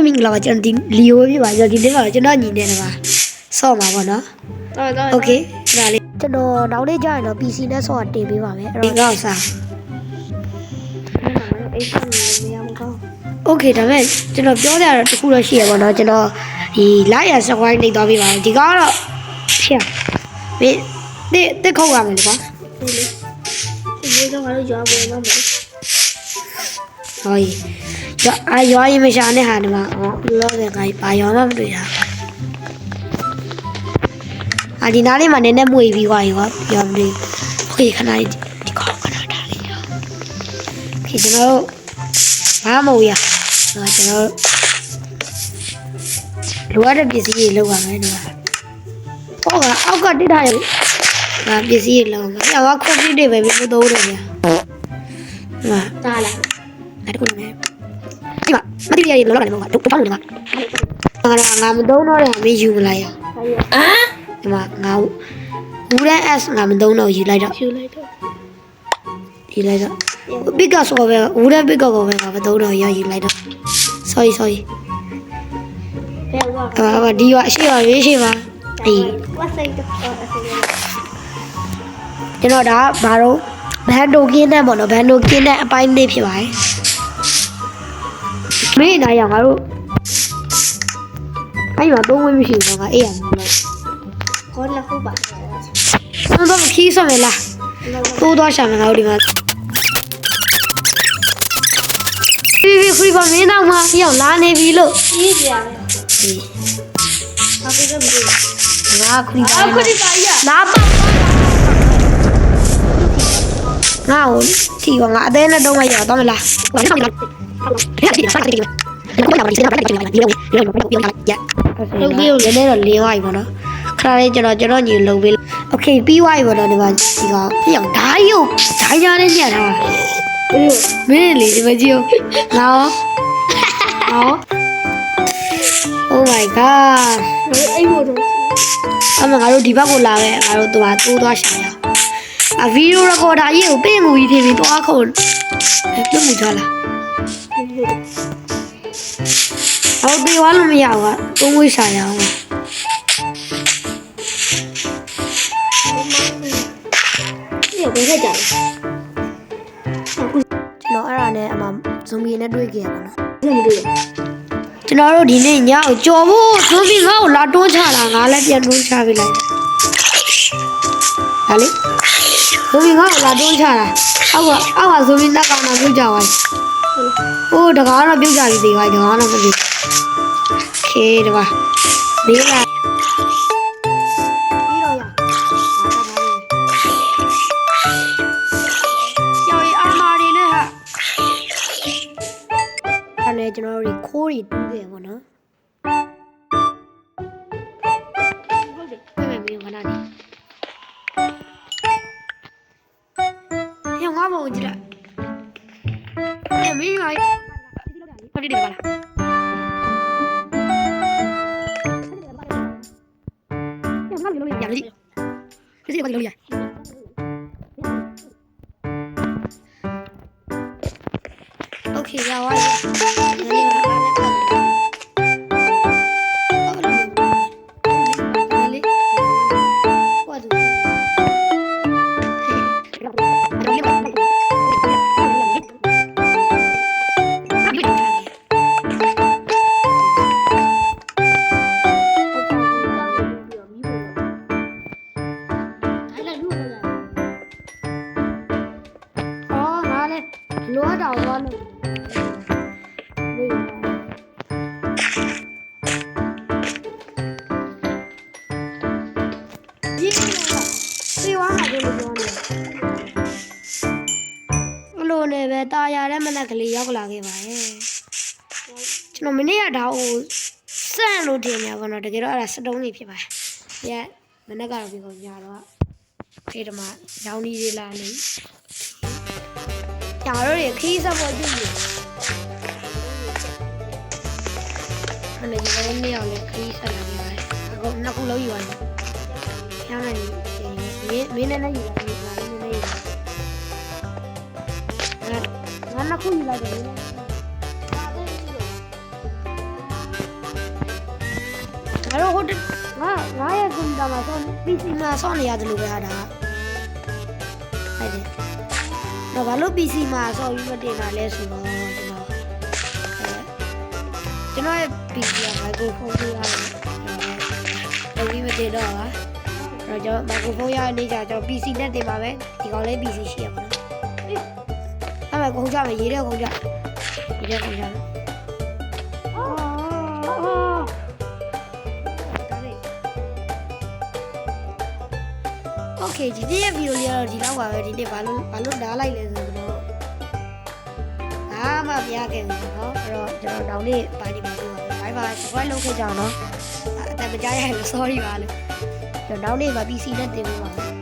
မင်္ဂလာပါကျွန်တော်ဒီလီယိုပြပါကျွန်တော်ဒီနေ့မှာကျွန်တော်ညီနေတယ်ပါဆော့မှာပေါ့နော်โอเคဒါလေးကျွန်တော်နောက်နေ့ကျရင်တော့ PC နဲ့ဆော့တင်ပေးပါမယ်အဲ့တော့ငါ့စားโอเคဒါမဲ့ကျွန်တော်ပြောရတာတခုတော့ရှိရပါတော့ကျွန်တော်ဒီလိုက်ရစကွိုင်းနေသွားပြီပါဒီကတော့ရှက်မင်းတစ်ခုတ်ရမယ်လေကွာဒီတော့ငါတို့ကြောက်ဝင်တော့မယ်ဟောရွာရင်မရှာနဲ့ဟာဒီမှာလောတဲ့ကဘာရွာမှမတွေ့ရဒီနားလေးမှာနည်းနည်းမွေပြီးသွားပြီကွာပြောမလို့โอเคခဏလေးဒီကောခဏထားလေးရောโอเคကျွန်တော်တို့ဘာမဟုတ်ရကျွန်တော်လိုအပ်တဲ့ပစ္စည်းတွေလောက်ရမယ်နော်အောက်ကတိထားရငါပစ္စည်းတွေလောက်မယ်ဟောခွန်ပျူတာပဲပြီးတော့တယ်ဗျာတားလာအဲ့ဒါကိုလည်းဒီမှာမတိပြရလောက်လာတယ်မဟုတ်ဘူးတော့လို့ငါမသုံးတော့တယ်မင်းယူမလိုက်ရဒီမှာငါဘူးတဲ့ S ငါမသုံးတော့ယူလိုက်တော့ဘစ်ကဆိုပဲဘူးတဲ့ဘစ်ကကိုပဲငါမသုံးတော့ယူလိုက်တော့ sorry ဒီရွာရှိပါရေးရှိပါအေးကျွန်တော်ဒါဘာလို့ဘန်ဒိုကင်းနဲ့ပေါ့နော်ဘန်ဒိုကင်းနဲ့အပိုင်းလေးဖြစ်ပါတယ်မင်းနားရငါတို့အဲ့မှာသုံးဝင်းမရှိဘူးငါအေးရမှာလို့ခေါ်လာခုပါတော့ခီးစမယ်လားတိုးတော့ရှာမယ်ငါတို့ဒီမှာခရီးပါမင်းတော့မှရောက်လာနေပြီလို့ကြီးကြရတယ်ဘာဖြစ်လို့မလဲငါခရီးပါလာပါငါ့ကိုထီကငါအသေးနဲ့တော့မရတော့မလားဘာလို့လဲဒီလိုမျိုးလည်းတော့လေးဝိုင်းပေါ့နော်ခါလေးကျွန်တော်ညီလုံပေးโอเคပြီးသွားပြီပေါ့နော်ဒီမှာဒီကဖျောက်ဓာတ်ရုပ်ဓာတ်ရတဲ့ညတာမင်းလေဒီမကြည့်ငါ Oh my god အဲ့ဘောတော့အမငါတို့ဒီဘက်ကိုလာခဲ့ငါတို့တိုးသွားရှာရအောင်ဗီဒီယိုရကော်ဒါကြီးကိုပင့်ငူကြီးထည့်ပြီးသွားခုံပြုတ်မှုကြလားအော်ဒီဝါလို့မရဘူးကသုံးဝေးရှာရအောင်ဒီကိုခက်ကြတယ်ကျွန်တော်အဲ့ဒါနဲ့အမဇွန်ဘီနဲ့တွေ့ကြရပါတော့မတွေ့ကျွန်တော်တို့ဒီနေ့ညကိုကြော်ဖို့ဇွန်ဘီငါ့ကိုလာတွန်းချတာငါလည်းပြန်တွန်းချပေးလိုက်ဟာလေဇွန်ဘီငါ့ကိုလာတွန်းချတာအောက်ကဇွန်ဘီတက်ကောင်တော့ပြုတ်ကြပါဟိုတကားတော့ပြုတ်ကြပြီဒီကတကားတော့မပြုတ်ခေးတပါမေးလာပြီးတော့ရကျော်ရီအာမာရီနဲ့ဟာအဲ့နဲ့ကျွန်တော်တို့ခိုးရီတူးခဲ့ပါတော့ဟုတ်တယ်ပြန်ပြီးခဏလေးငါမဝင်ကြည့်လိုက်မင်းကဘာဒီဒီပါလားOK ရပါပြီလောတောင်သွားလို့ဒီစီဝါမှာပြောလို့ပြောနေဘလို့နဲ့ပဲတာယာတဲ့မနက်ကလေးရောက်လာခဲ့ပါရဲ့ကျွန်တော်မနေ့ကဒါကိုစန့်လို့တင်နေပါတော့တကယ်တော့အဲ့ဒါစတုံးနေဖြစ်ပါတယ်မနက်ကတော့ပြီးတော့ညတော့ခေတ္တမှာရောင်းကြီးလေးလာနေညာတို့ရခီးစပေါ်ကြည့်မနေ့ကနေရောက်လေခီးဆက်လာခဲ့ပါတယ်အခုနှစ်ခုလုံးယူရတယ်ညနေမင်းနဲ့ယူရတယ်ငါနဲ့ယူရတယ်ငါနှစ်ခုယူလိုက်တယ် တော့ဟိုငါရဲ့ကွန်ပျူတာမှာဆောင်း PC မှာဆောင်းနေရတယ်လို့ပဲဟာဒါဟုတ်တယ်တော့ဘာလို့ PC မှာဆောင်းပြီးမတင်တာလဲဆိုတော့ကျွန်တော်ရဲ့ PC က microphone လေးရတယ်တော့ပြီးမတင်တော့ပါတော့ကျွန်တော် microphone ရနေကြကျွန်တော် PC နဲ့တင်ပါမယ်ဒီကောင်လေး PC ရှိရပါတော့အဲ့မှာကုန်ကြမယ်ရေးတဲ့ကုန်ကြရေးတဲ့ကုန်ကြမယ်โอเคဒီနေ့ရဲ့ဗီဒီယိုလေးကတော့ဒီလောက်ပါပဲဒီနေ့ဘာလို့နားလိုက်လဲဆိုတော့မပြရခဲ့ဘူးเนาะအဲ့တော့ကျွန်တော်နောက်နေ့ပိုင်းဒီမှာပြောပါမယ် bye bye subscribe လုပ်ခဲ့ကြအောင်เนาะအတမကြားရရင် sorry ပါလို့ကျွန်တော်နောက်နေ့မှာ PC နဲ့တင်ပေးပါမယ်